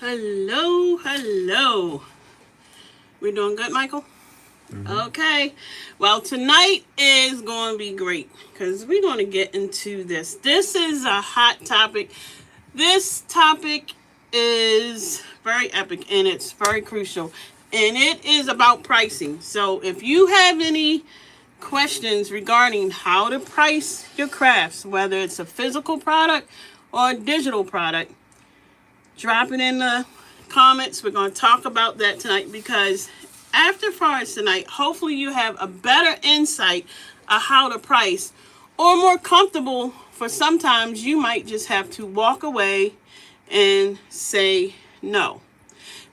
Hello, hello. We're doing good, Michael? Okay. Well, tonight is going to be great because we're going to get into this. This is a hot topic. This topic is very epic and it's very crucial. And it is about pricing. So if you have any questions regarding how to price your crafts, whether it's a physical product or a digital product, drop it in the comments. We're going to talk about that tonight because after Forest tonight, hopefully you have a better insight of how to price or more comfortable for sometimes you might just have to walk away and say no.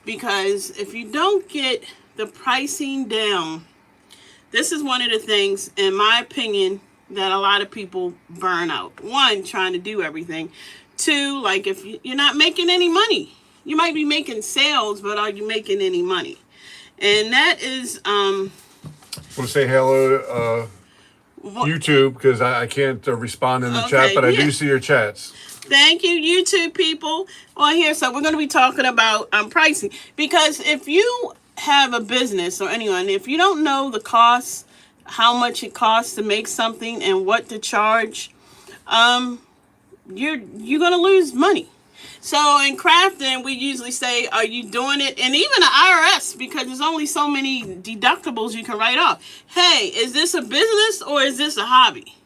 Because if you don't get the pricing down, this is one of the things, in my opinion, that a lot of people burn out. One, trying to do everything. Two, like if you're not making any money. You might be making sales, but are you making any money? And that is... I want to say hello to YouTube because I can't respond in the chat, but I do see your chats. Thank you, YouTube people. On here, so we're going to be talking about pricing. Because if you have a business or anyone, if you don't know the cost, how much it costs to make something and what to charge, you're going to lose money. So in crafting, we usually say, are you doing it? And even the IRS, because there's only so many deductibles you can write off. Hey, is this a business or is this a hobby?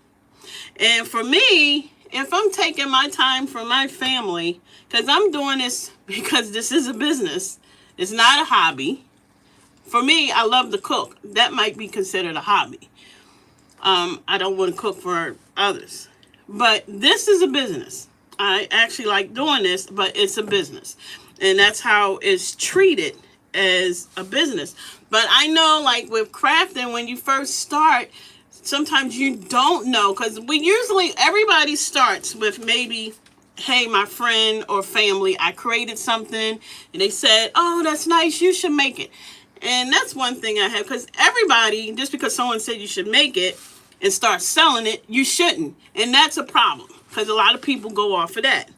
And for me, if I'm taking my time from my family, because I'm doing this because this is a business, it's not a hobby. For me, I love to cook. That might be considered a hobby. I don't want to cook for others. But this is a business. I actually like doing this, but it's a business. And that's how it's treated as a business. But I know, like with crafting, when you first start, sometimes you don't know. Because everybody starts with maybe, hey, my friend or family, I created something. And they said, oh, that's nice. You should make it. And that's one thing I have. Because everybody, just because someone said you should make it and start selling it, you shouldn't. And that's a problem. Because a lot of people go off of that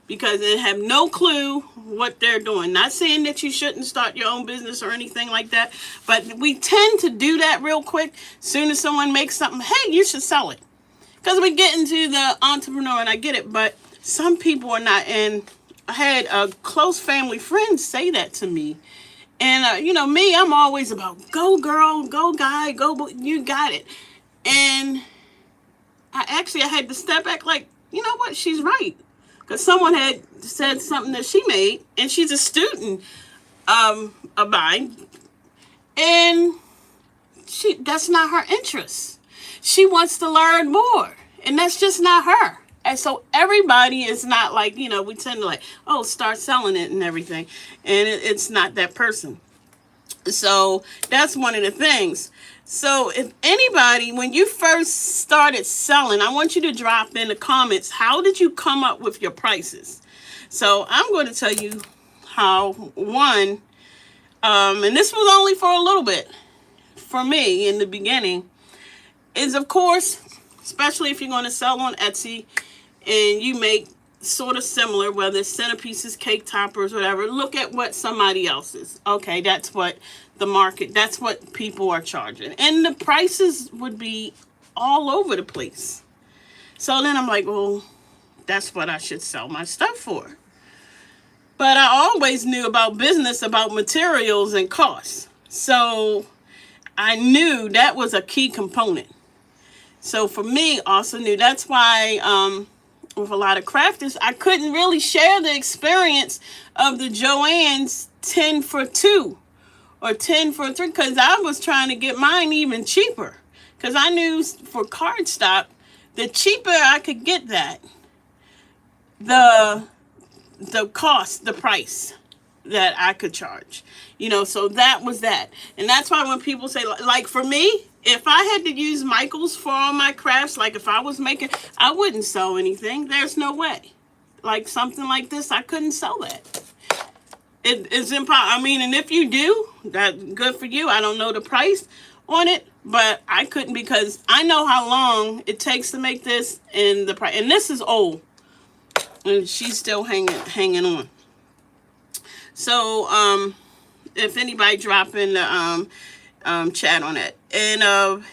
because they have no clue what they're doing. Not saying that you shouldn't start your own business or anything like that, but we tend to do that real quick. Soon as someone makes something, hey, you should sell it. Because we get into the entrepreneur, and I get it, but some people are not. And I had a close family friend say that to me. And, me, I'm always about go girl, go guy, go, you got it. And I had to step back like, you know what? She's right. Because someone had said something that she made, and she's a student of mine, and that's not her interest. She wants to learn more, and that's just not her. And so everybody is not like, we tend to like, oh, start selling it and everything. And it's not that person. So that's one of the things. So if anybody, when you first started selling, I want you to drop in the comments, how did you come up with your prices? So I'm going to tell you how, one, and this was only for a little bit, for me in the beginning, is of course, especially if you're going to sell on Etsy and you make sort of similar, whether it's centerpieces, cake toppers, whatever, look at what somebody else is. Okay, that's what the market, that's what people are charging. And the prices would be all over the place. So then I'm like, well, that's what I should sell my stuff for. But I always knew about business, about materials and costs. So I knew that was a key component. So for me, also knew that's why with a lot of crafters, I couldn't really share the experience of the Joann's 10 for 2 or 10 for 3 because I was trying to get mine even cheaper because I knew for cardstock, the cheaper I could get that, the cost, the price that I could charge, so that was that. And that's why when people say, like for me, if I had to use Michael's for all my crafts, like if I was making, I wouldn't sell anything. There's no way. Like something like this, I couldn't sell that. It's impossible. And if you do, that's good for you. I don't know the price on it, but I couldn't because I know how long it takes to make this and the price. And this is old, and she's still hanging on. So if anybody drop in the chat on that. And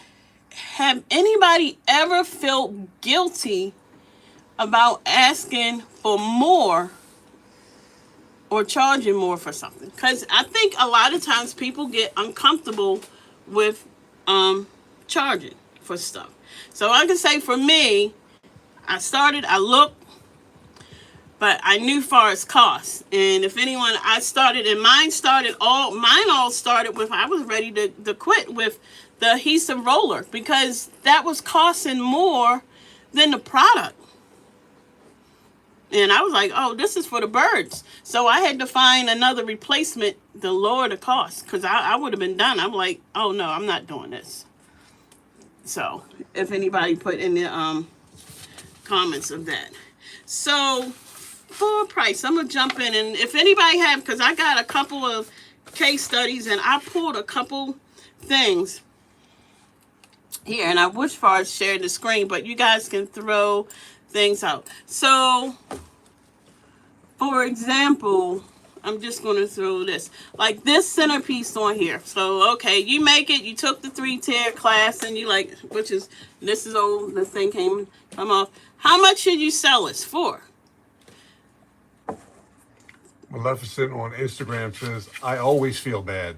have anybody ever felt guilty about asking for more or charging more for something? Because I think a lot of times people get uncomfortable with charging for stuff. So I can say for me, I looked, but I knew far as costs. And if anyone, mine all started with, I was ready to quit with the adhesive roller because that was costing more than the product. And I was like, oh, this is for the birds. So I had to find another replacement to lower the cost because I would have been done. I'm like, oh, no, I'm not doing this. So if anybody put in the comments of that. So for price, I'm going to jump in. And if anybody have, because I got a couple of case studies and I pulled a couple things here. And I wish for I shared the screen, but you guys can throw things out. So, for example, I'm just going to throw this. Like this centerpiece on here. So, okay, you make it. You took the 3-tier class and you like, this is old. This thing come off. How much should you sell this for? Maleficent on Instagram says, I always feel bad.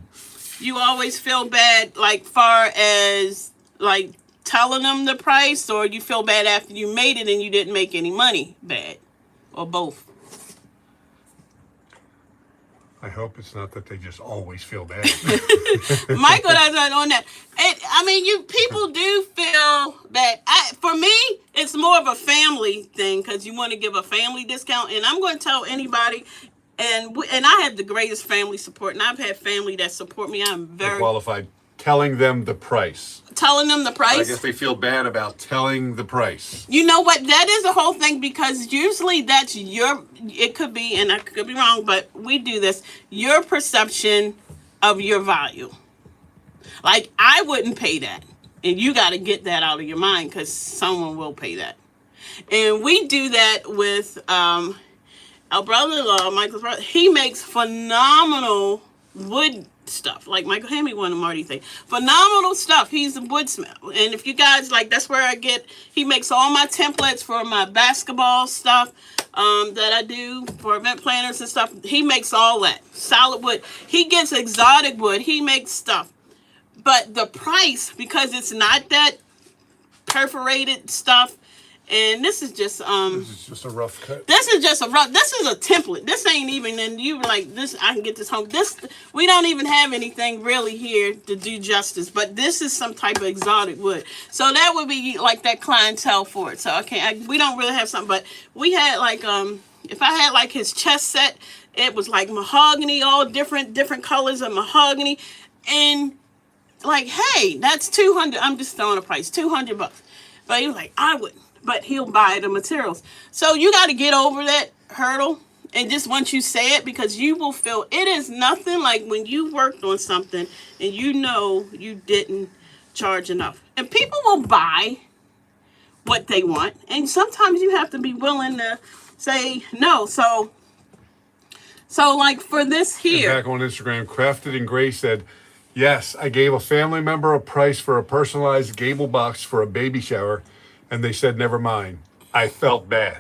You always feel bad, like far as like telling them the price, or you feel bad after you made it and you didn't make any money bad, or both? I hope it's not that they just always feel bad. Michael does not on that. People do feel bad. For me, it's more of a family thing because you want to give a family discount. And I'm going to tell anybody, and I have the greatest family support, and I've had family that support me. I'm very qualified. Telling them the price. Telling them the price. I guess they feel bad about telling the price. You know what? That is the whole thing because usually that's it could be, and I could be wrong, but we do this, your perception of your value. Like, I wouldn't pay that. And you got to get that out of your mind because someone will pay that. And we do that with our brother-in-law, Michael's brother. He makes phenomenal wood stuff. Like Michael, hand me one of Marty thing. Phenomenal stuff. He's a woodsmith. And if you guys like, that's where he makes all my templates for my basketball stuff that I do for event planners and stuff. He makes all that. Solid wood. He gets exotic wood. He makes stuff. But the price, because it's not that perforated stuff, and this is just this is just a rough cut. This is a template. This ain't even, and you like this, I can get this home. We don't even have anything really here to do justice, but this is some type of exotic wood. So that would be like that clientele for it. So we don't really have something, but we had like, if I had like his chest set, it was like mahogany, all different colors of mahogany. And like, hey, that's $200. I'm just throwing a price, $200. But he was like, I wouldn't. But he'll buy the materials. So you got to get over that hurdle. And just once you say it, because you will feel it is nothing like when you worked on something and you know you didn't charge enough. And people will buy what they want. And sometimes you have to be willing to say no. So like for this here. And back on Instagram, Crafted and Gray said, yes, I gave a family member a price for a personalized gable box for a baby shower. And they said, never mind. I felt bad.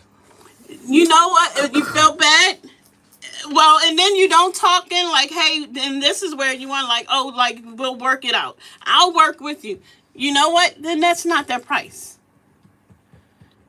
You know what? You felt bad? Well, and then you don't talk in like, hey, then this is where you want like, oh, like, we'll work it out. I'll work with you. You know what? Then that's not their price.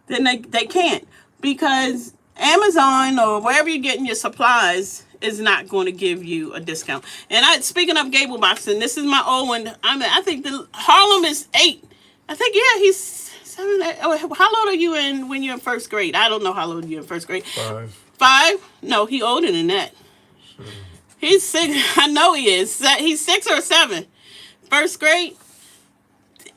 Then they can't. Because Amazon or wherever you're getting your supplies is not going to give you a discount. And speaking of gable boxing, this is my old one. I think the Harlem is 8. I think, yeah, he's 7. How old are you when you're in first grade? I don't know how old you're in first grade. 5. 5? No, he older than that. Sure. He's 6. I know he is. He's 6 or 7. First grade.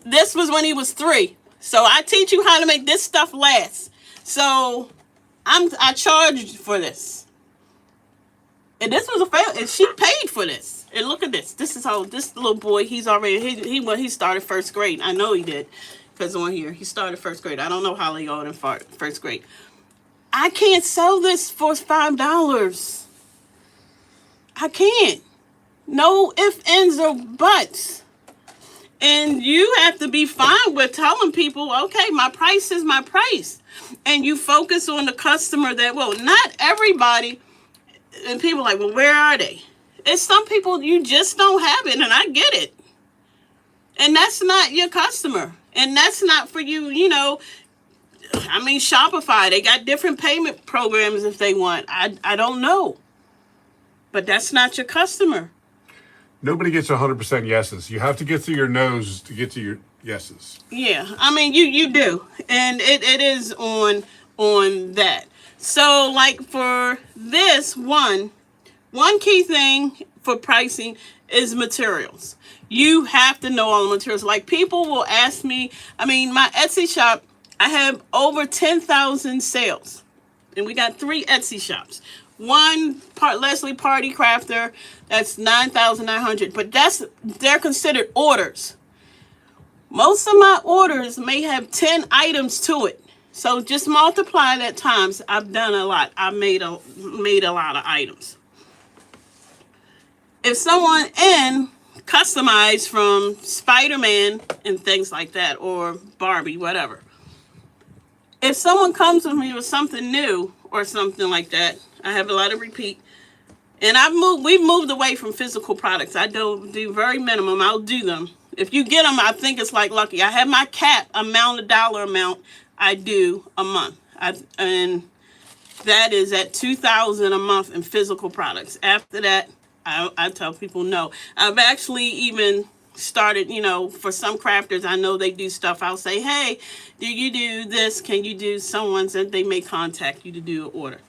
This was when he was 3. So I teach you how to make this stuff last. So I charged for this. And this was a fail. And she paid for this. And look at this. This is how this little boy, he's already, he started first grade. I know he did. Because on here, he started first grade. I don't know how he got in first grade. I can't sell this for $5. I can't. No ifs, ands, or buts. And you have to be fine with telling people, okay, my price is my price. And you focus on the customer that, well, not everybody, and people are like, well, where are they? It's some people you just don't have it, and I get it. And that's not your customer. And that's not for you, I mean, Shopify, they got different payment programs if they want. I don't know. But that's not your customer. Nobody gets 100% yeses. You have to get through your no's to get to your yeses. Yeah, I mean, you do. And it is on that. So, like, for this one key thing for pricing is materials. You have to know all the materials. Like, people will ask me, I mean, my Etsy shop, I have over 10,000 sales. And we got 3 Etsy shops. One, Leslie Party Crafter, that's 9,900. But they're considered orders. Most of my orders may have 10 items to it. So just multiply that times. I've done a lot. I've made a lot of items. If someone customized from Spider-Man and things like that, or Barbie, whatever. If someone comes with me with something new or something like that, I have a lot of repeat. And we've moved away from physical products. I do very minimum. I'll do them. If you get them, I think it's like lucky. I have my cap dollar amount I do a month. And that is at $2,000 a month in physical products. After that, I tell people no. I've actually even started, for some crafters, I know they do stuff. I'll say, hey, do you do this? Can you do someone's? And they may contact you to do an order,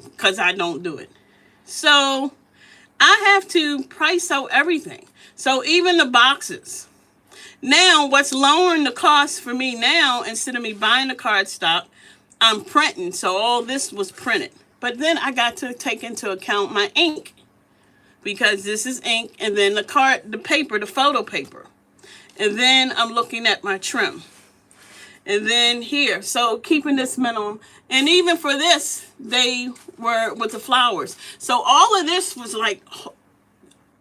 because I don't do it. So I have to price out everything. So even the boxes. Now, what's lowering the cost for me now, instead of me buying the cardstock, I'm printing. So all this was printed. But then I got to take into account my ink, because this is ink, and then the paper, the photo paper. And then I'm looking at my trim. And then here, so keeping this minimum. And even for this, they were with the flowers. So all of this was like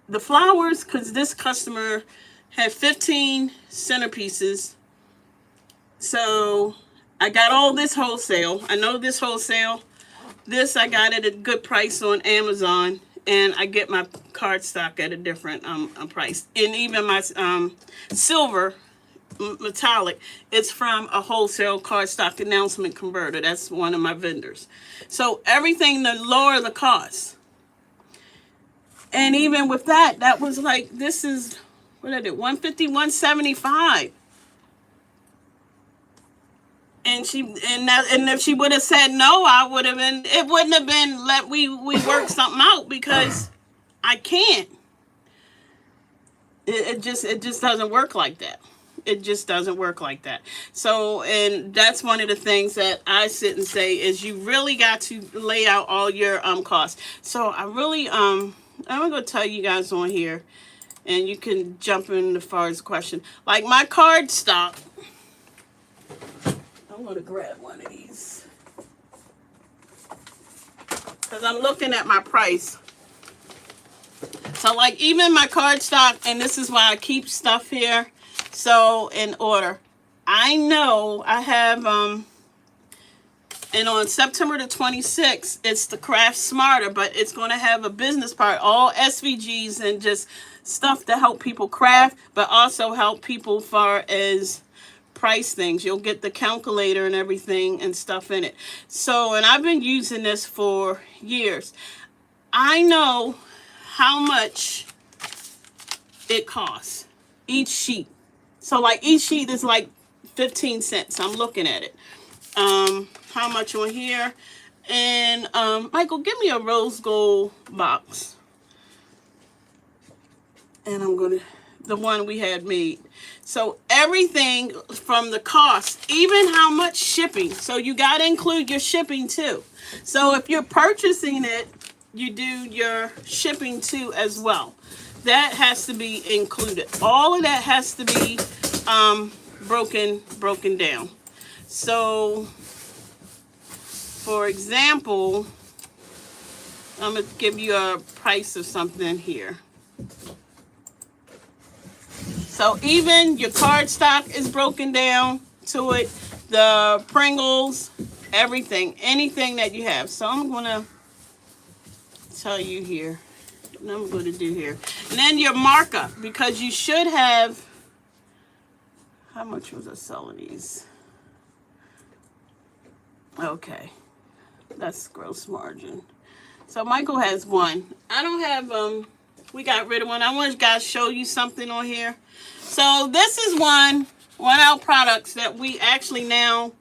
the flowers, because this customer had 15 centerpieces. So I got all this wholesale. I know this wholesale. This I got at a good price on Amazon. And I get my cardstock at a different price. And even my silver metallic, it's from a wholesale cardstock announcement converter. That's one of my vendors. So everything to lower the cost. And even with that, that was like, this is, what I did, $150, $175. And if she would have said no, it wouldn't have been we work something out, because I can't. It just doesn't work like that. It just doesn't work like that. So, and that's one of the things that I sit and say is you really got to lay out all your costs. So I really I'm gonna tell you guys on here, and you can jump in as far as the question. Like my cardstock. I'm going to grab one of these, because I'm looking at my price. So like even my cardstock, and this is why I keep stuff here, so in order. I know I have, and on September the 26th, it's the Craft Smarter, but it's going to have a business part, all SVGs and just stuff to help people craft, but also help people far as price things. You'll get the calculator and everything and stuff in it. So, and I've been using this for years. I know how much it costs, each sheet. So like each sheet is like 15 cents. I'm looking at it. How much on here? And Michael, give me a rose gold box. And I'm gonna, the one we had made. So everything from the cost, even how much shipping. So you got to include your shipping too. So if you're purchasing it, you do your shipping too as well. That has to be included. All of that has to be broken down. So for example, I'm gonna give you a price of something here. So even your card stock is broken down to it, the Pringles, everything, anything that you have. So I'm gonna tell you here. And I'm going to do here. And then your markup, because you should have, how much was I selling these? Okay, that's gross margin. So Michael has one. I don't have, we got rid of one. I want to guys show you something on here. So this is one of our products that we actually now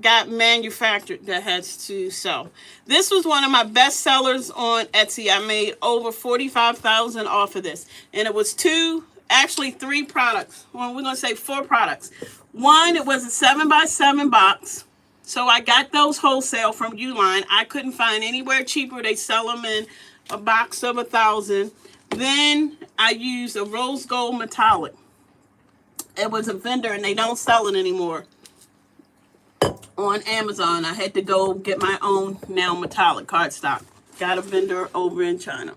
got manufactured that has to sell. This was one of my best sellers on Etsy. I made over 45,000 off of this, and it was three products. Well, we're gonna say 4 products. One, it was a 7x7 box, so I got those wholesale from Uline. I couldn't find anywhere cheaper. They sell them in a box of 1,000. Then I used a rose gold metallic. It was a vendor, and they don't sell it anymore on Amazon. I had to go get my own now metallic cardstock. Got a vendor over in China.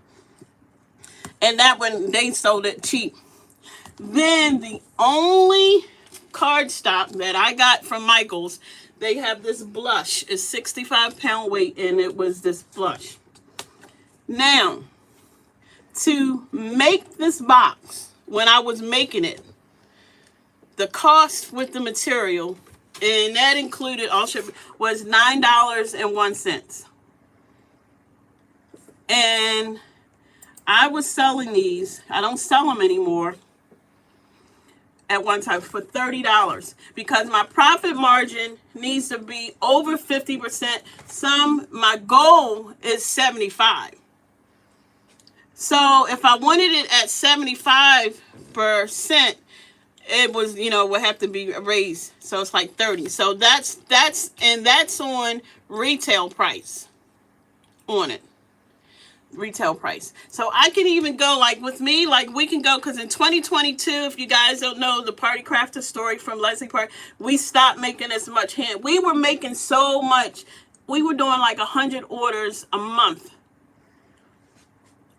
And that one, they sold it cheap. Then the only cardstock that I got from Michael's, they have this blush. It's 65-pound weight, and it was this blush. Now, to make this box, when I was making it, the cost with the material, and that included all shipping, was $9.01. And I was selling these, I don't sell them anymore, at one time for $30, because my profit margin needs to be over 50%. My goal is 75. So if I wanted it at 75%, it was, would have to be raised. So it's like 30. So that's on retail price on it. Retail price. So I can even go, like with me, like we can go, because in 2022, if you guys don't know the Party Crafter story from Leslie Park, we stopped making as much hand. We were making so much. We were doing like 100 orders a month.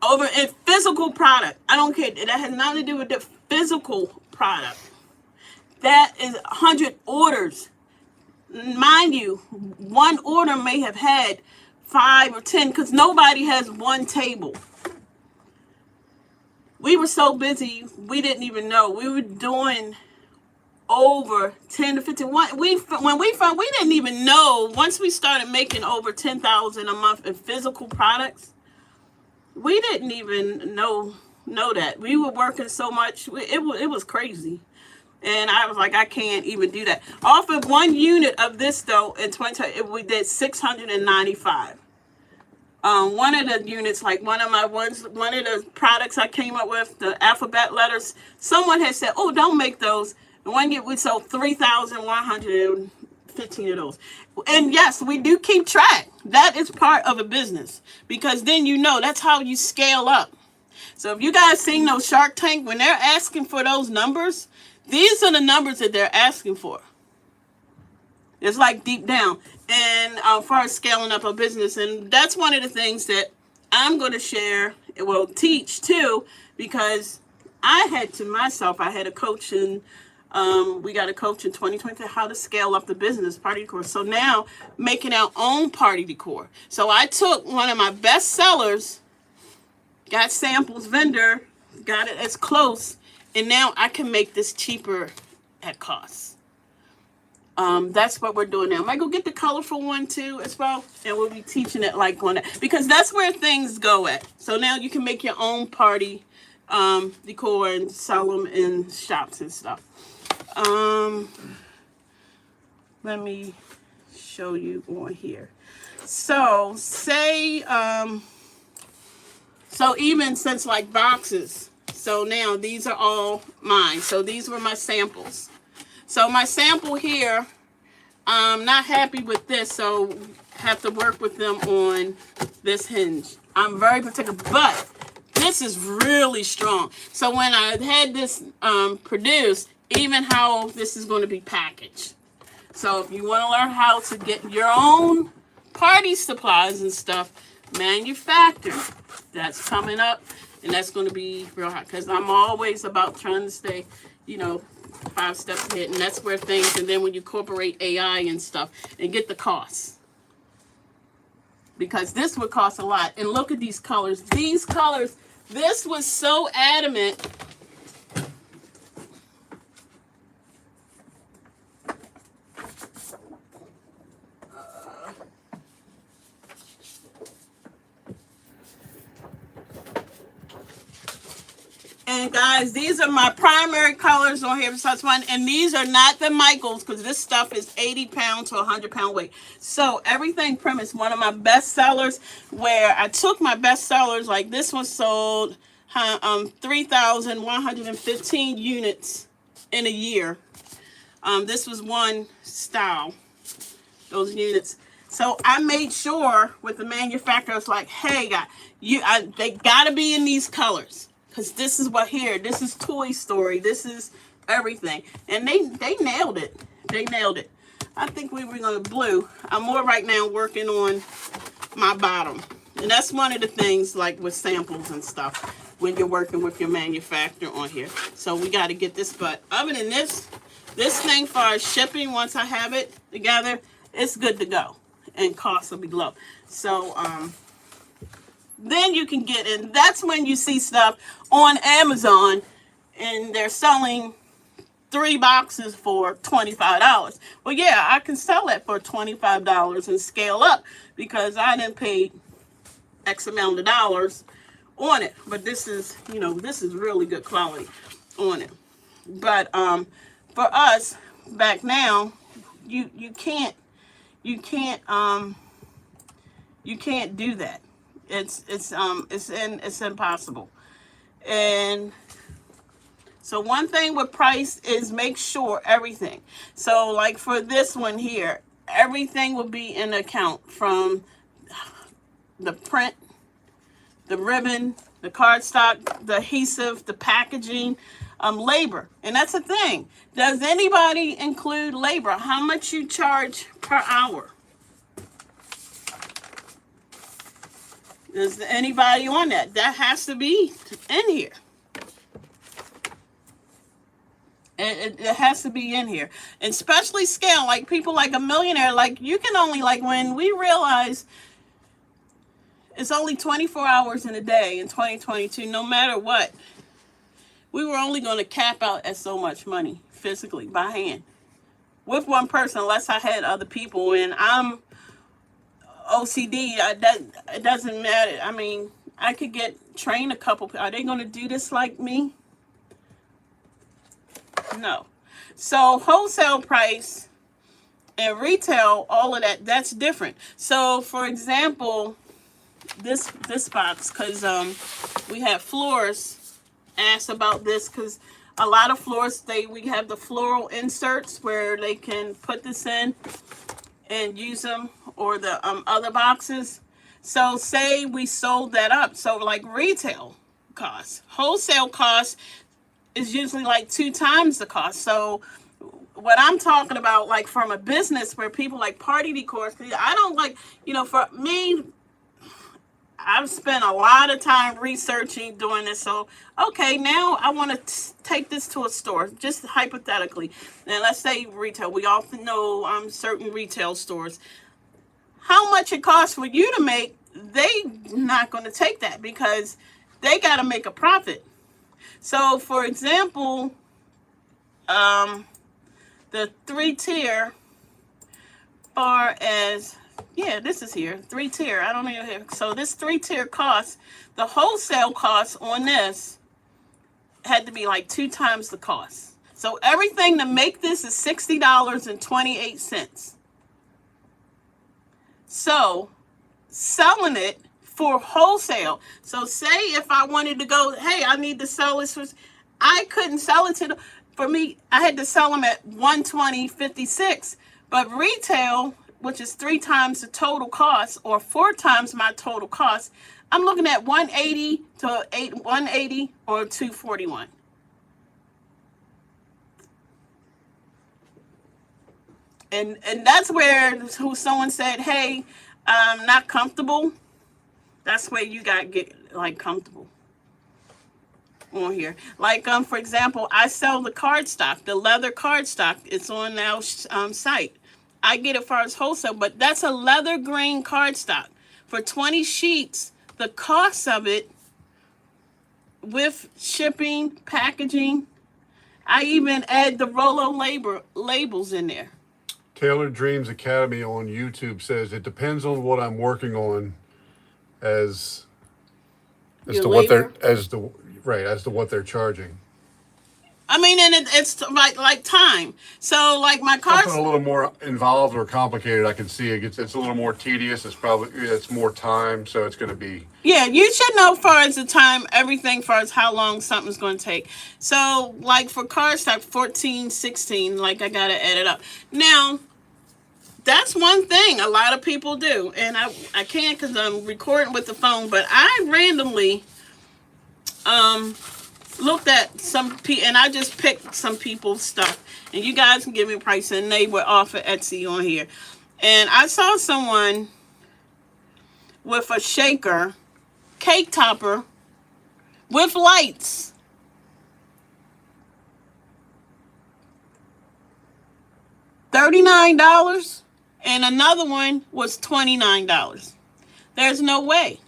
Over in physical product. I don't care. That has nothing to do with the physical product. That is 100 orders. Mind you, one order may have had 5 or 10, because nobody has one table. We were so busy, we didn't even know. We were doing over 10 to 15. When we didn't even know. Once we started making over 10,000 a month in physical products, we didn't even know that. We were working so much. It was crazy. And I was like, I can't even do that. Off of one unit of this, though, in 2020, we did 695. One of the units, like one of the products I came up with, the alphabet letters, someone had said, oh, don't make those. And one year we sold 3,115 of those. And yes, we do keep track. That is part of a business, because then that's how you scale up. So if you guys seen those Shark Tank, when they're asking for those numbers, these are the numbers that they're asking for. It's like deep down. And as far as scaling up a business, and that's one of the things that I'm going to share, teach too, because I had a coach, and we got a coach in 2020 how to scale up the business, party decor. So now making our own party decor. So I took one of my best sellers, got samples, vendor, got it as close, and now I can make this cheaper at cost. That's what we're doing now. Michael, get the colorful one too as well, and we'll be teaching it like on that, because that's where things go at. So now you can make your own party decor and sell them in shops and stuff. Let me show you on here. So say, so even since like boxes, so now these are all mine. So these were my samples. So my sample here, I'm not happy with this, so have to work with them on this hinge. I'm very particular, but this is really strong. So when I had this produced, even how this is going to be packaged. So if you want to learn how to get your own party supplies and stuff, Manufacturer, that's coming up, and that's going to be real hot because I'm always about trying to stay, you know, 5 steps ahead, and that's where things. And then when you incorporate AI and stuff, and get the costs, because this would cost a lot. And look at these colors. These colors. This was so adamant. And guys, these are my primary colors on here besides one. And these are not the Michaels because this stuff is 80 pound to 100-pound weight. So Everything Prim is one of my best sellers, where I took my best sellers, like this one sold 3,115 units in a year. This was one style, those units. So I made sure with the manufacturers, like, hey, guys, they gotta be in these colors. Because this is what here. This is Toy Story. This is everything. And they nailed it. They nailed it. I think we were going to blue. I'm more right now working on my bottom. And that's one of the things, like with samples and stuff, when you're working with your manufacturer on here. So we got to get this. But other than this thing, for our shipping, once I have it together, it's good to go. And costs will be low. So, then you can get in. That's when you see stuff on Amazon and they're selling 3 boxes for $25. Well, yeah, I can sell it for $25 and scale up because I didn't pay X amount of dollars on it. But this is, this is really good quality on it. But for us back now, you can't do that. It's impossible. And so one thing with price is make sure everything. So like for this one here, everything will be in account, from the print, the ribbon, the cardstock, the adhesive, the packaging, labor. And that's the thing. Does anybody include labor? How much you charge per hour? Is anybody on that? That has to be in here. It has to be in here. And especially scale, like people like a millionaire, like you can only, like when we realize it's only 24 hours in a day in 2022, no matter what, we were only going to cap out at so much money physically by hand with one person, unless I had other people. And I'm OCD, it doesn't matter. I mean, I could train a couple. Are they going to do this like me? No. So wholesale price and retail, all of that, that's different. So for example, this box, because we have florists ask about this, because a lot of florists, we have the floral inserts where they can put this in and use them, or the other boxes. So say we sold that up. So like retail costs, wholesale costs is usually like 2 times the cost. So what I'm talking about, like from a business where people like party decor, I don't like, for me, I've spent a lot of time researching, doing this. So, okay, now I want to take this to a store, just hypothetically. And let's say retail. We often know certain retail stores. How much it costs for you to make, they not going to take that because they got to make a profit. So, for example, the 3-tier, far as... yeah, this is here. 3-tier. I don't know. So this 3-tier cost, the wholesale cost on this had to be like 2 times the cost. So everything to make this is $60.28. So selling it for wholesale. So say if I wanted to go, hey, I need to sell this. I couldn't sell it for me, I had to sell them at $120.56. But retail, which is 3 times the total cost, or 4 times my total cost, I'm looking at $180 or $241. And that's where someone said, hey, I'm not comfortable That's where you got to get like comfortable on here. Like for example, I sell the cardstock, the leather cardstock. It's on our site. I get it for as wholesale, but that's a leather green cardstock for 20 sheets. The cost of it with shipping, packaging, I even add the Rolo labels in there. Taylor Dreams Academy on YouTube says it depends on what I'm working on as Your to what labor. they're as to what they're charging. I mean, and it's like time. So like my Something a cards. little more involved or complicated, I can see it's a little more tedious. It's more time, so it's going to be. Yeah, you should know far as the time, everything far as how long something's going to take. So like for cardstock, 14, 16, like I got to add it up. Now, that's one thing a lot of people do. And I can't because I'm recording with the phone, but I randomly looked at some people, and I just picked some people's stuff. And you guys can give me a price, and they were off of Etsy on here. And I saw someone with a shaker, cake topper, with lights. $39, and another one was $29. There's no way.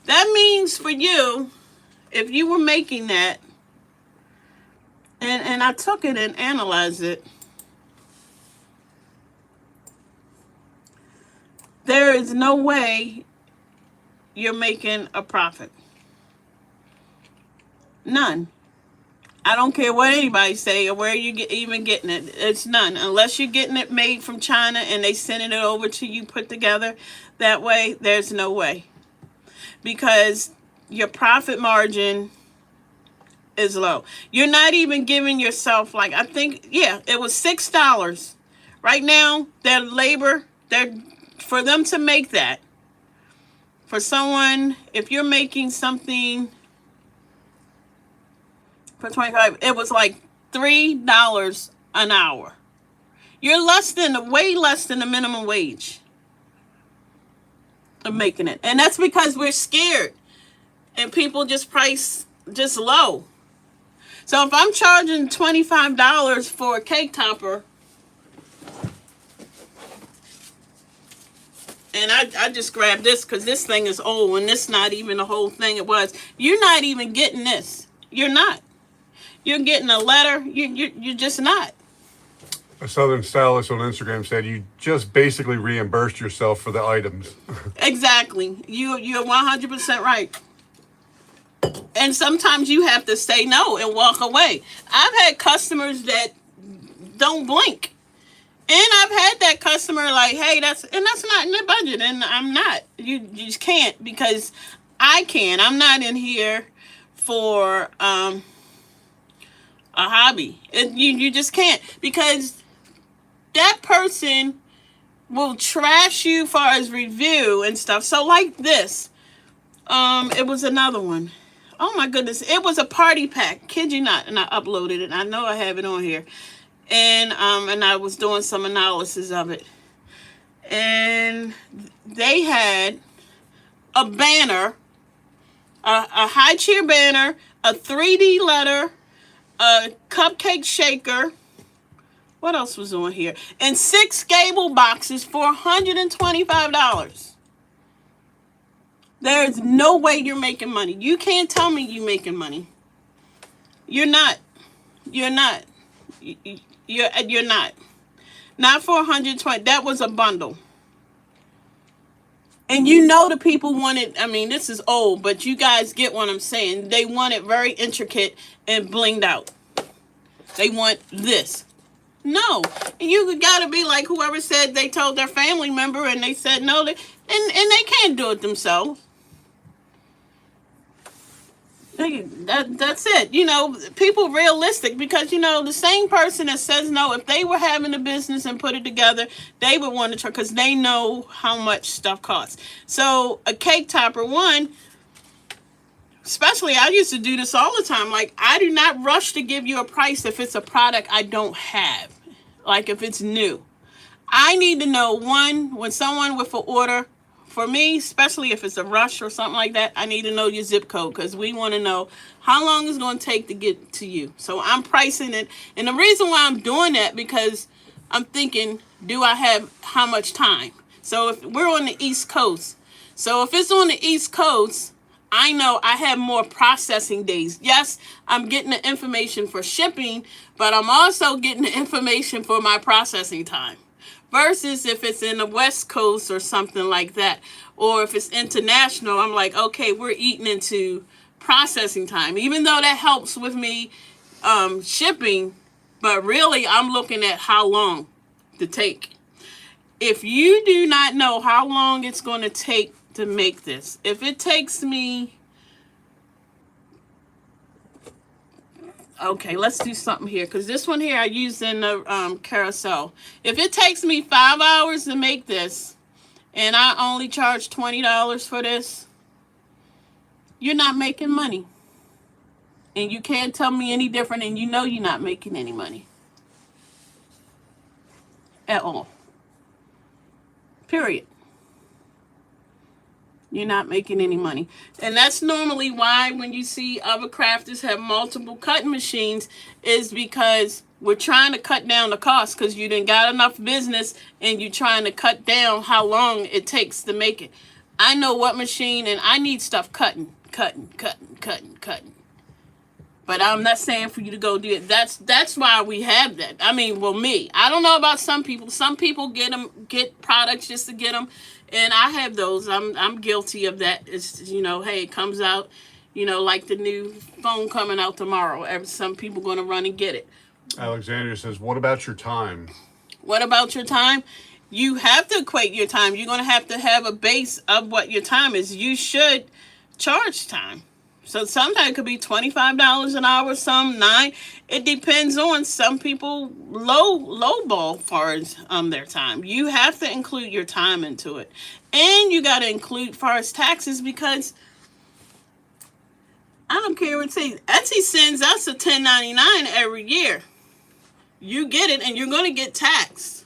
That means for you, if you were making that, and I took it and analyzed it, there is no way you're making a profit. None. I don't care what anybody say or where you even getting it. It's none. Unless you're getting it made from China and they sending it over to you put together that way, there's no way. Because your profit margin is low. You're not even giving yourself, like, I think, yeah, it was $6. Right now, their labor, for them to make that, for someone, if you're making something for 25, it was like $3 an hour. You're way less than the minimum wage of making it. And that's because we're scared. And people just price just low. So if I'm charging $25 for a cake topper, and I just grabbed this because this thing is old and this not even the whole thing it was. You're not even getting this. You're not. You're getting a letter. You're just not. A Southern stylist on Instagram said you just basically reimbursed yourself for the items. Exactly. You're 100% right. And sometimes you have to say no and walk away. I've had customers that don't blink. And I've had that customer like, hey, that's not in the budget. And I'm not. You just can't, because I can. I'm not in here for a hobby. You just can't, because that person will trash you far as review and stuff. So like this, it was another one. Oh my goodness, it was a party pack. Kid you not, and I uploaded it. I know I have it on here, and I was doing some analysis of it, and they had a banner, a high chair banner, a 3D letter, a cupcake shaker. What else was on here? And 6 gable boxes for $125. There's no way you're making money. You can't tell me you're making money. You're not. You're not. You're not. Not for 120. That was a bundle. And you know the people wanted, I mean, this is old, but you guys get what I'm saying. They want it very intricate and blinged out. They want this. No. You got to be like whoever said they told their family member and they said no. And they can't do it themselves. That's it. You know, people realistic, because, you know, the same person that says no, if they were having a business and put it together, they would want to try, because they know how much stuff costs. So a cake topper, one, especially, I used to do this all the time. Like, I do not rush to give you a price if it's a product I don't have. Like if it's new. I need to know, one, when someone with an order for me, especially if it's a rush or something like that, I need to know your zip code because we want to know how long it's going to take to get to you. So I'm pricing it. And the reason why I'm doing that because I'm thinking, do I have how much time? So if we're on the East Coast, so if it's on the East Coast, I know I have more processing days. Yes, I'm getting the information for shipping, but I'm also getting the information for my processing time. Versus if it's in the West Coast or something like that, or if it's international, I'm like, okay, we're eating into processing time. Even though that helps with me shipping, but really I'm looking at how long to take. If you do not know how long it's going to take to make this, if it takes me, okay, let's do something here because this one here I used in the carousel. If it takes me 5 hours to make this and I only charge $20 for this, you're not making money. And you can't tell me any different, and you know you're not making any money at all. Period. You're not making any money. And that's normally why when you see other crafters have multiple cutting machines is because we're trying to cut down the cost because you didn't got enough business and you're trying to cut down how long it takes to make it. I know what machine and I need stuff cutting. But I'm not saying for you to go do it. That's why we have that. I mean, well, me. I don't know about some people. Some people get products just to get them, and I have those. I'm guilty of that. It's hey, it comes out, like the new phone coming out tomorrow. Some people going to run and get it. Alexandria says, "What about your time?" What about your time? You have to equate your time. You're going to have a base of what your time is. You should charge time. So sometimes it could be $25 an hour, some $9. It depends on some people low ball far as their time. You have to include your time into it. And you got to include far as taxes because I don't care what it says. Etsy sends us a 1099 every year. You get it and you're going to get taxed.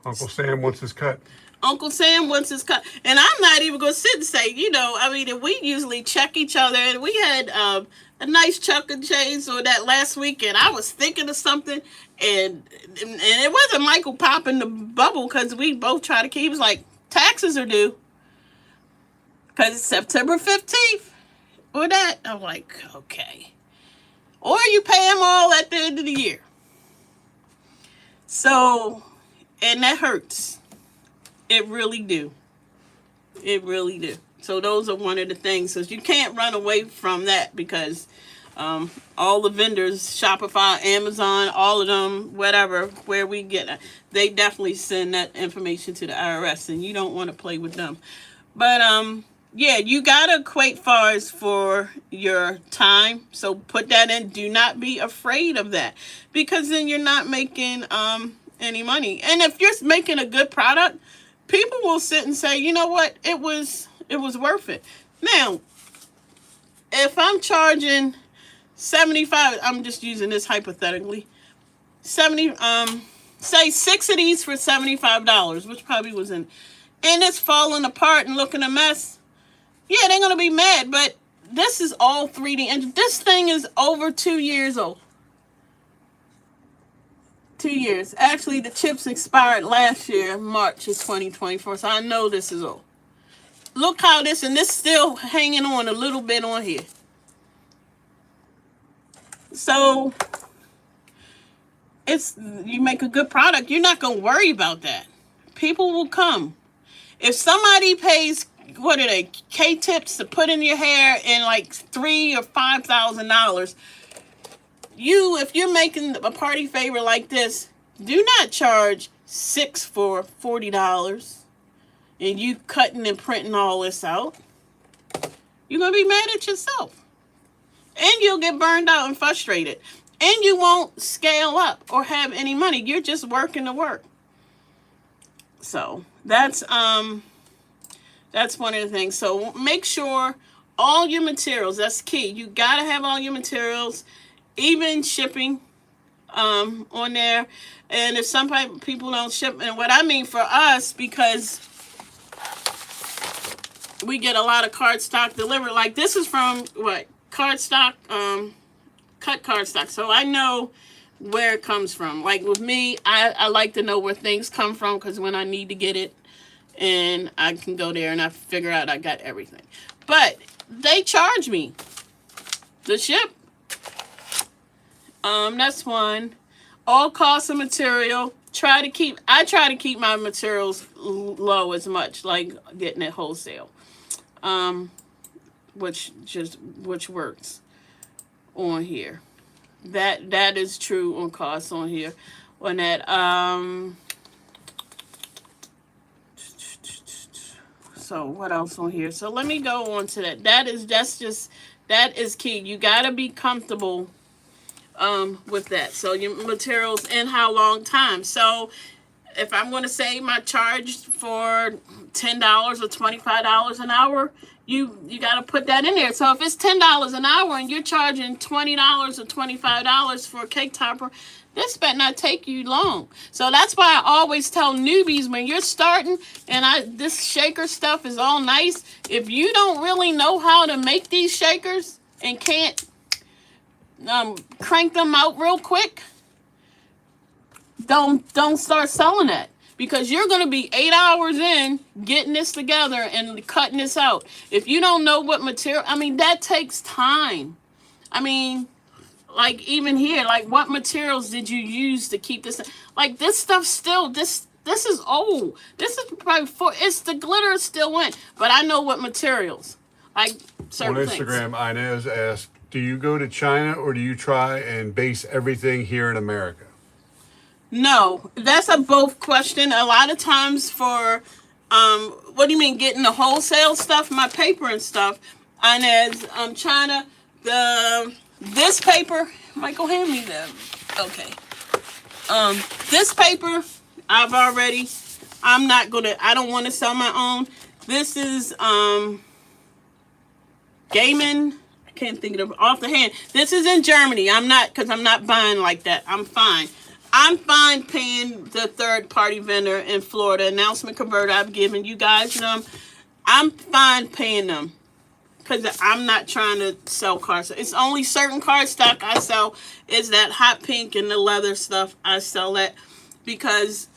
Uncle Sam wants his cut. Uncle Sam wants his cut. And I'm not even going to sit and say, and we usually check each other. And we had a nice Chuck and Chase or that last weekend. I was thinking of something. And it wasn't Michael popping the bubble because we both tried to keep. He was like, taxes are due. Because it's September 15th. Or that. I'm like, okay. Or you pay them all at the end of the year. So, and that hurts. It really do. It really do. So those are one of the things. So you can't run away from that because all the vendors, Shopify, Amazon, all of them, whatever, where we get it, they definitely send that information to the IRS, and you don't want to play with them. But yeah, you gotta equate far as for your time. So put that in. Do not be afraid of that because then you're not making any money. And if you're making a good product, people will sit and say, you know what, it was worth it. Now, if I'm charging 75, I'm just using this hypothetically, 70, say 6 of these for $75, which probably was and it's falling apart and looking a mess. Yeah, they're gonna be mad, but this is all 3D, and this thing is over 2 years old. 2 years. Actually, the chips expired last year, March of 2024, so I know this is old. Look how this, and this still hanging on a little bit on here. So, you make a good product, you're not going to worry about that. People will come. If somebody pays, what are they, K-tips to put in your hair in like $3,000 or $5,000, if you're making a party favor like this, do not charge $6 for $40 and you cutting and printing all this out. You're going to be mad at yourself. And you'll get burned out and frustrated. And you won't scale up or have any money. You're just working to work. So that's one of the things. So make sure all your materials, that's key. You got to have all your materials, even shipping on there. And if some people don't ship, and what I mean for us, because we get a lot of cardstock delivered. Like this is from what? Cardstock, cut cardstock. So I know where it comes from. Like with me, I like to know where things come from because when I need to get it, and I can go there and I figure out I got everything. But they charge me to ship. That's one. All costs of material. I try to keep my materials low as much, like getting it wholesale. Which works on here. That is true on costs on here. On that so what else on here? So let me go on to that. That is key. You gotta be comfortable with that. So your materials and how long time. So if I'm going to say my charge for $10 or $25 an hour, you got to put that in there. So if it's $10 an hour and you're charging $20 or $25 for a cake topper, this better not take you long. So that's why I always tell newbies when you're starting, and this shaker stuff is all nice. If you don't really know how to make these shakers and can't crank them out real quick, don't start selling that, because you're going to be 8 hours in getting this together and cutting this out. If you don't know what material, that takes time. Like even here, like what materials did you use to keep this? Like this stuff still, this is old. This is probably it's the glitter still went, but I know what materials. Like certain on Instagram, things. Inez asked, do you go to China or do you try and base everything here in America? No, that's a both question. A lot of times for, what do you mean getting the wholesale stuff, my paper and stuff, Inez, China, this paper, Michael, hand me them. Okay. This paper, I don't want to sell my own. This is, Gaiman. I can't think of it off the hand. This is in Germany. I'm not buying like that. I'm fine paying the third party vendor in Florida. Announcement converter, I've given you guys them. I'm fine paying them, because I'm not trying to sell cardstock. It's only certain cardstock I sell is that hot pink and the leather stuff. I sell that because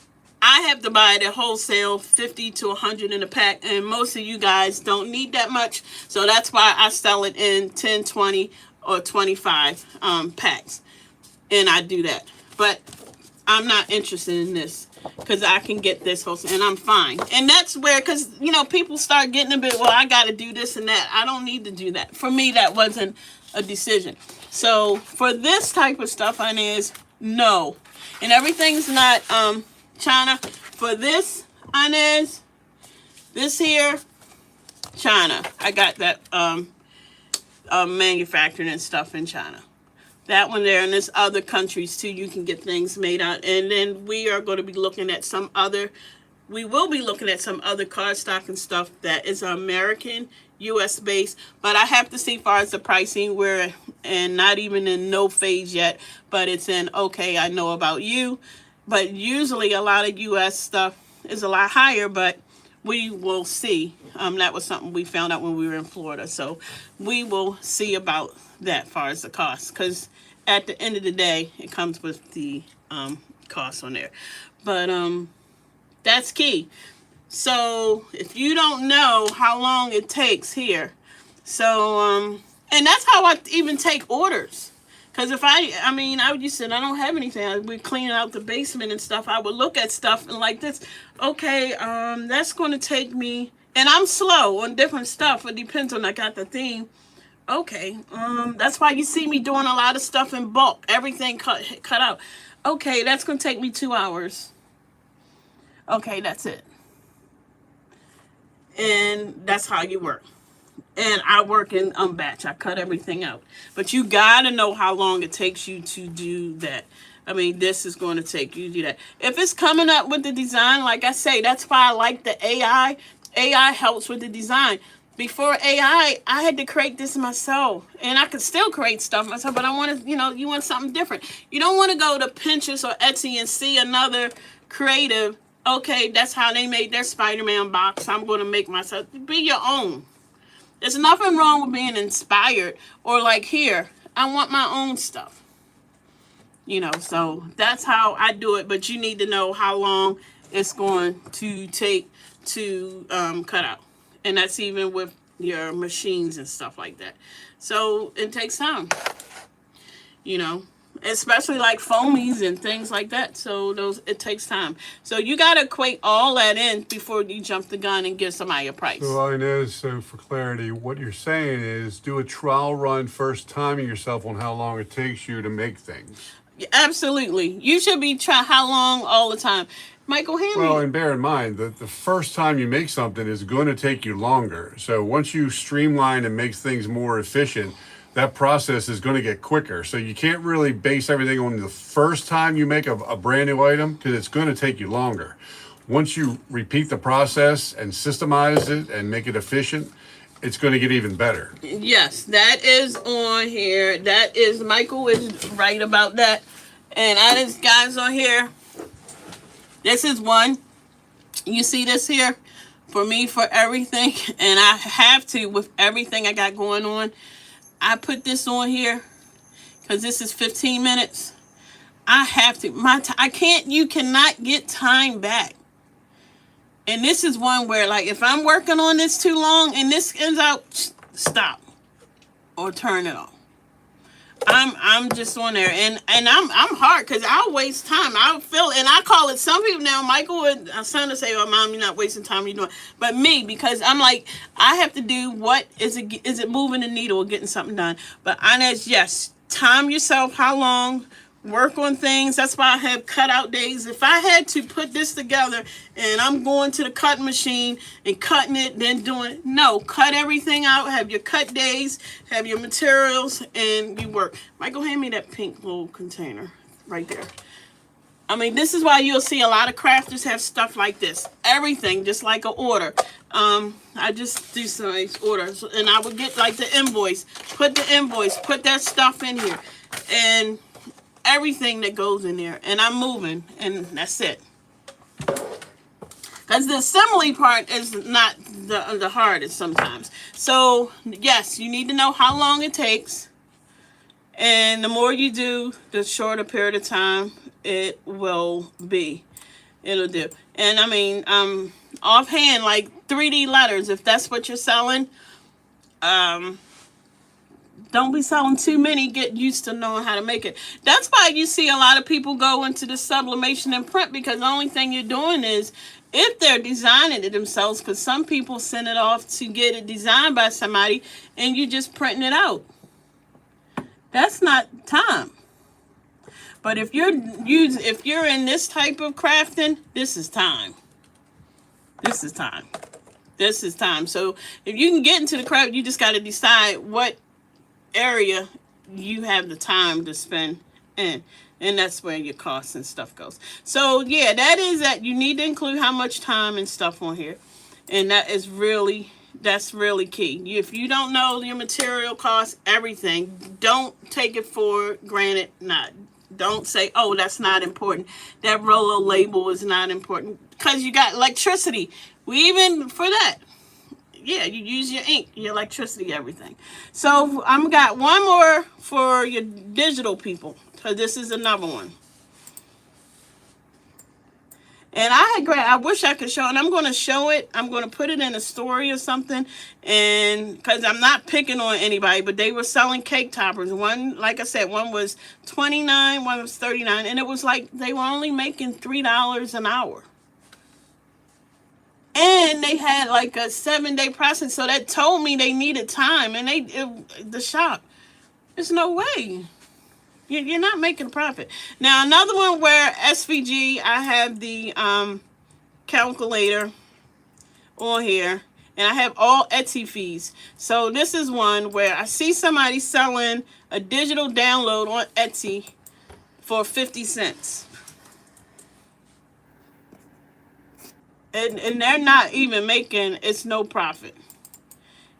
I have to buy it at wholesale, 50 to 100 in a pack, and most of you guys don't need that much. So that's why I sell it in 10, 20, or 25 packs, and I do that. But I'm not interested in this because I can get this wholesale and I'm fine. And that's where, because, people start getting a bit, well, I got to do this and that. I don't need to do that. For me, that wasn't a decision. So for this type of stuff, Inez, no. And everything's not China. For this, Inez, this here, China. I got that manufactured and stuff in China. That one there, and there's other countries too you can get things made out. And then we are going to be looking at some other cardstock and stuff that is American, US based, but I have to see far as the pricing. We're and not even in no phase yet, but it's in okay, I know about you. But usually a lot of US stuff is a lot higher, but we will see. That was something we found out when we were in Florida, so we will see about that far as the cost, because at the end of the day it comes with the cost on there. But that's key. So if you don't know how long it takes here, so and that's how I even take orders, because if I would just say I don't have anything, we're cleaning out the basement and stuff, I would look at stuff and like this, okay, that's going to take me, and I'm slow on different stuff, it depends on I got the theme. Okay, that's why you see me doing a lot of stuff in bulk, everything cut out. Okay, that's going to take me 2 hours. Okay, that's it. And that's how you work. And I work in batch. I cut everything out. But you got to know how long it takes you to do that. This is going to take you to do that. If it's coming up with the design, like I say, that's why I like the AI. AI helps with the design. Before AI, I had to create this myself, and I could still create stuff myself, but I want to, you want something different. You don't want to go to Pinterest or Etsy and see another creative Okay, that's how they made their Spider-Man box. I'm going to make myself. Be your own. There's nothing wrong with being inspired or like, here, I want my own stuff. So that's how I do it. But you need to know how long it's going to take to cut out. And that's even with your machines and stuff like that. So it takes time, especially like foamies and things like that. So it takes time. So you got to equate all that in before you jump the gun and give somebody a price. So Inez, so for clarity, what you're saying is do a trial run first, timing yourself on how long it takes you to make things. Absolutely. You should be trying how long all the time. Michael, hand me. Well, and bear in mind that the first time you make something is going to take you longer. So once you streamline and make things more efficient, that process is going to get quicker. So you can't really base everything on the first time you make a brand new item because it's going to take you longer. Once you repeat the process and systemize it and make it efficient, it's going to get even better. Yes, that is on here. That is, Michael is right about that. And I just, guys, on here, this is one. You see this here? For me, for everything. And I have to, with everything I got going on, I put this on here because this is 15 minutes. I have to. I can't, you cannot get time back. And this is one where, like, if I'm working on this too long and this ends out, stop or turn it off. I'm just on there, and I'm hard because I'll waste time. I feel, and I call it. Some people now, Michael and son to say, "Oh, Mom, you're not wasting time. You're doing," but me, because I'm like, I have to do what is it? Is it moving the needle or getting something done? But Inez, yes, time yourself. How long? Work on things. That's why I have cutout days. If I had to put this together and I'm going to the cutting machine and cutting it, then doing it, no, cut everything out. Have your cut days, have your materials, and you work. Michael, hand me that pink little container right there. I mean, this is why you'll see a lot of crafters have stuff like this. Everything, just like an order. I just do some orders, and I would get like the invoice. Put the invoice, put that stuff in here, and everything that goes in there, and I'm moving, and that's it. Because the assembly part is not the hardest sometimes. So yes, you need to know how long it takes, and the more you do, the shorter period of time it will be. It'll do. And I mean, offhand, like 3D letters, if that's what you're selling, don't be selling too many. Get used to knowing how to make it. That's why you see a lot of people go into the sublimation and print, because the only thing you're doing is, if they're designing it themselves, because some people send it off to get it designed by somebody and you just printing it out. That's not time. But if you're in this type of crafting, this is time. This is time. This is time. So if you can get into the craft, you just got to decide what area you have the time to spend in, and that's where your costs and stuff goes. So yeah, that is that. You need to include how much time and stuff on here, and that's really key. If you don't know your material costs, everything, don't take it for granted. Don't say, oh, that's not important, that Rolo label is not important, because you got electricity. We even for that, yeah, you use your ink, your electricity, everything. So I'm got one more for your digital people. So this is another one. And I wish I could show it. And I'm going to show it. I'm going to put it in a story or something. And because I'm not picking on anybody, but they were selling cake toppers. One, like I said, one was $29, one was $39. And it was like they were only making $3 an hour. And they had like a 7-day process, so that told me they needed time. And the shop, there's no way you're not making a profit. Now another one where SVG, I have the calculator on here, and I have all Etsy fees. So this is one where I see somebody selling a digital download on Etsy for 50 cents. And they're not even making, it's no profit.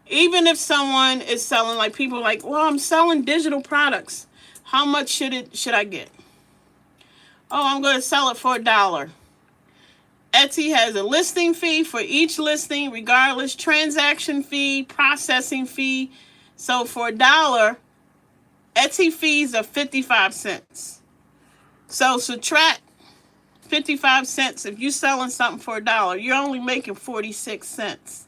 Even if someone is selling, like people like, well, I'm selling digital products. How much should I get? Oh, I'm going to sell it for $1. Etsy has a listing fee for each listing, regardless, transaction fee, processing fee. So for $1, Etsy fees are 55 cents. So subtract 55 cents. If you're selling something for $1, you're only making 46 cents.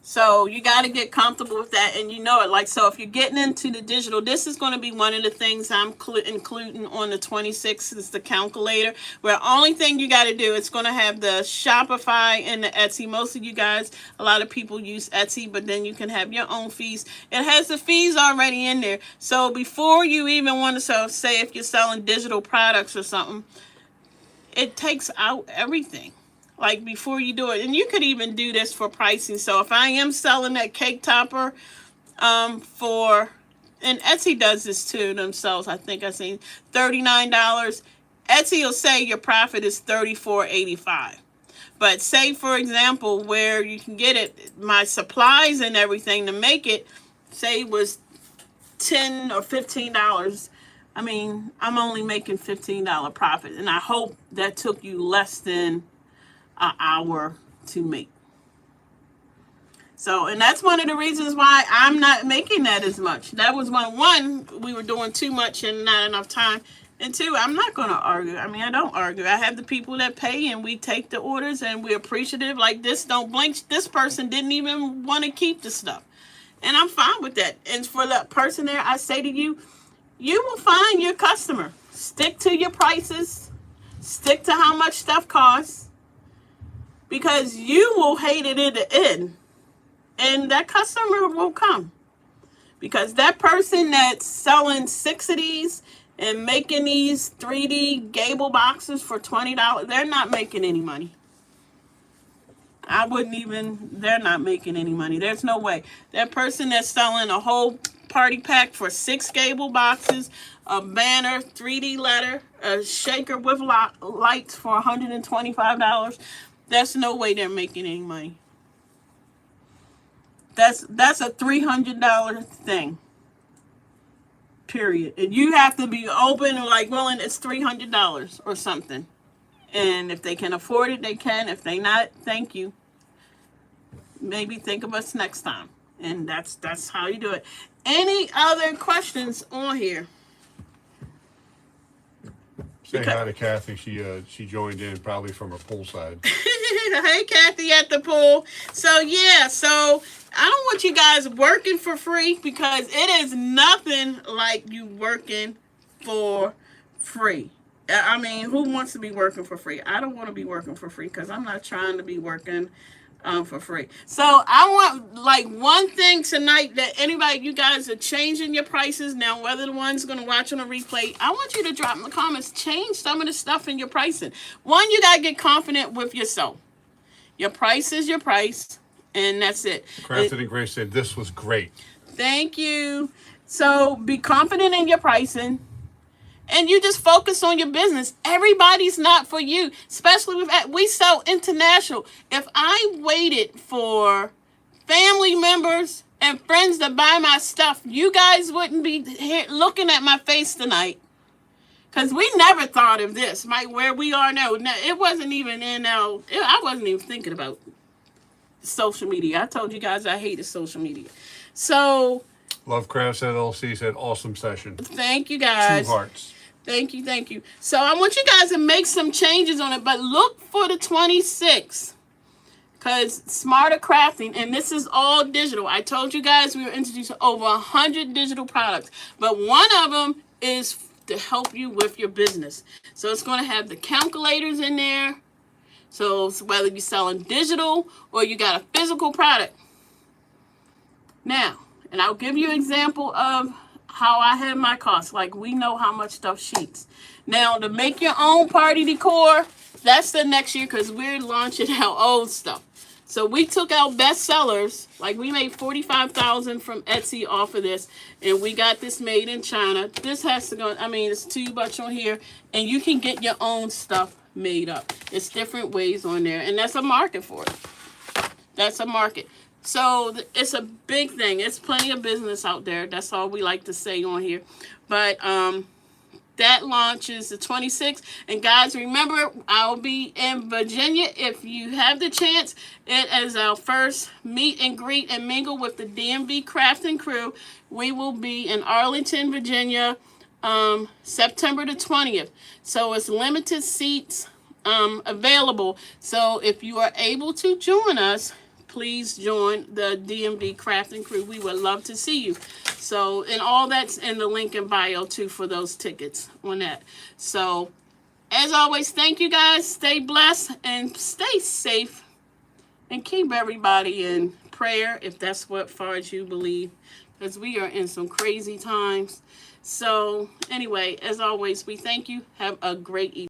So you got to get comfortable with that, and you know it. Like, so if you're getting into the digital, this is going to be one of the things I'm including on the 26th is the calculator, where only thing you got to do, it's going to have the Shopify and the Etsy. Most of you guys, a lot of people use Etsy, but then you can have your own fees. It has the fees already in there. So before you even want to say if you're selling digital products or something, it takes out everything. Like before you do it, and you could even do this for pricing. So if I am selling that cake topper for, and Etsy does this too themselves, I think I seen $39, Etsy will say your profit is $34.85. But say for example where you can get it, my supplies and everything to make it, say was $10 or $15. I mean, I'm only making $15 profit, and I hope that took you less than an hour to make. So, and that's one of the reasons why I'm not making that as much. That was one, we were doing too much and not enough time. And two, I'm not going to argue. I mean, I don't argue. I have the people that pay and we take the orders and we're appreciative. Like this, don't blink. This person didn't even want to keep the stuff. And I'm fine with that. And for that person there, I say to you, you will find your customer. Stick to your prices. Stick to how much stuff costs. Because you will hate it in the end. And that customer will come. Because that person that's selling 6 of these and making these 3D gable boxes for $20, they're not making any money. They're not making any money. There's no way. That person that's selling a whole party pack for 6 gable boxes, a banner, 3D letter, a shaker with lights for $125, there's no way they're making any money. That's a $300 thing. Period. And you have to be open and like willing, it's $300 or something. And if they can afford it, they can. If they not, thank you. Maybe think of us next time. And that's how you do it. Any other questions on here? Say hi to Kathy. She joined in probably from her poolside. Hey, Kathy at the pool. So, yeah. So, I don't want you guys working for free because it is nothing like you working for free. I mean, who wants to be working for free? I don't want to be working for free because I'm not trying to be working for free. So I want like one thing tonight that anybody, you guys are changing your prices now, whether the one's going to watch on a replay, I want you to drop in the comments, change some of the stuff in your pricing. One, you got to get confident with yourself. Your price is your price, and that's it. Crafted and Grace said this was great. Thank you. So be confident in your pricing. And you just focus on your business. Everybody's not for you, especially with we sell international. If I waited for family members and friends to buy my stuff, you guys wouldn't be here looking at my face tonight. Because we never thought of this, like where we are now. It wasn't even I wasn't even thinking about social media. I told you guys I hated social media. So Lovecrafts LLC said awesome session. Thank you guys. 2 hearts. Thank you, thank you. So I want you guys to make some changes on it, but look for the 26th. Because Smarter Crafting, and this is all digital. I told you guys we were introducing over 100 digital products, but one of them is to help you with your business. So it's going to have the calculators in there. So whether you're selling digital or you got a physical product. Now, and I'll give you an example of how I have my costs. Like we know how much stuff sheets. Now to make your own party decor, that's the next year because we're launching our old stuff. So we took our best sellers, like we made $45,000 from Etsy off of this, and we got this made in China. This has to go, I mean, it's too much on here, and you can get your own stuff made up. It's different ways on there, and that's a market for it. That's a market. So it's a big thing. It's plenty of business out there. That's all we like to say on here. But that launches the 26th. And guys, remember, I'll be in Virginia. If you have the chance, it is our first meet and greet and mingle with the DMV Crafting Crew. We will be in Arlington, Virginia, September the 20th. So it's limited seats available. So if you are able to join us, please join the DMV Crafting Crew. We would love to see you. So, and all that's in the link in bio too for those tickets on that. So, as always, thank you guys. Stay blessed and stay safe. And keep everybody in prayer if that's what far as you believe. Because we are in some crazy times. So, anyway, as always, we thank you. Have a great evening.